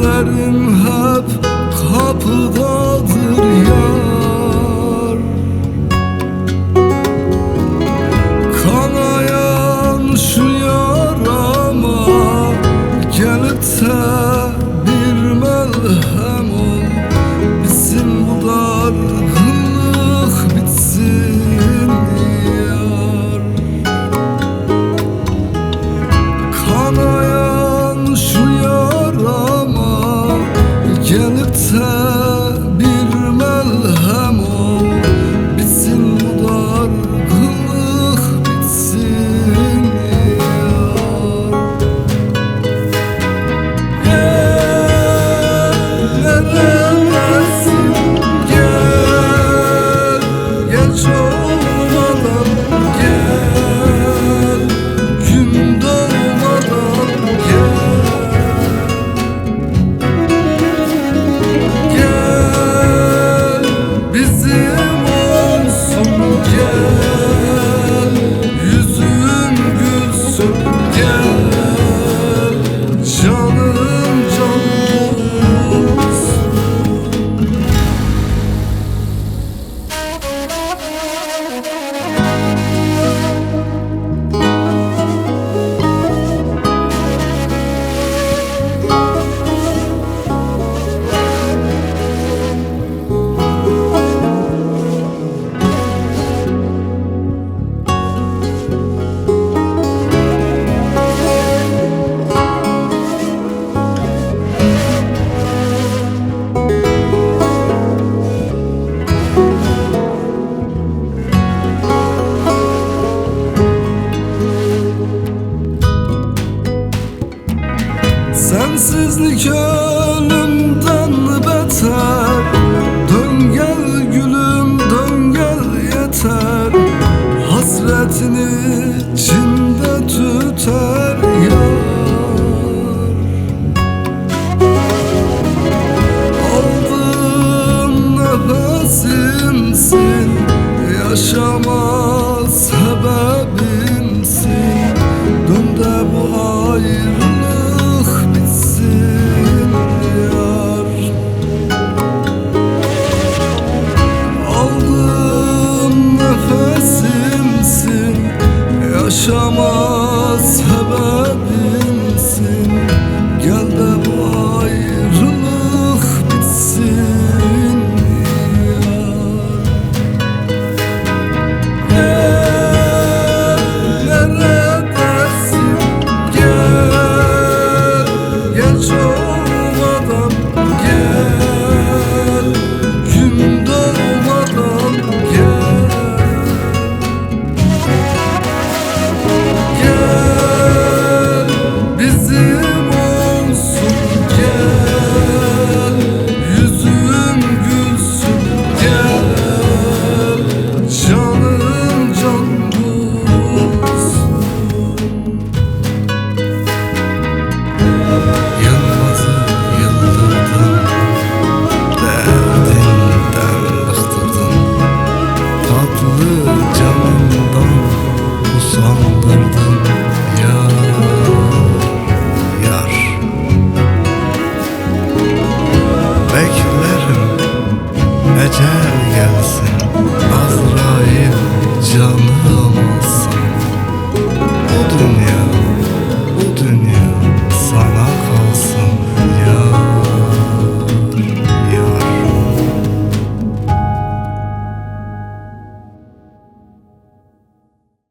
gözlerim hep kapıdadır yar. Kanayan şu yarama gelip de bir melhem ol, bizim bu dargınlık bitsin yar. Kanayan şu yarama gelip de bir melhem ol, bizim bu dargınlık bitsin yar. Gel neredesin, gel geç olmadan gel, gün doğmadan gel, bizim olsun gel, yüzün gülsün gel, canım canım olsun. Sensizlik ölümden beter, dön gel gülüm dön gel yeter, hasretini içinde tüter yar. Aldığım nefesimsin, yaşama sebebimsin, dön de bu ayrılık bitsin yar. Aldığım nefesimsin, yaşama sebebimsin, gel de bu ayrılık bitsin yar. Gel neredesin, gel geç ol.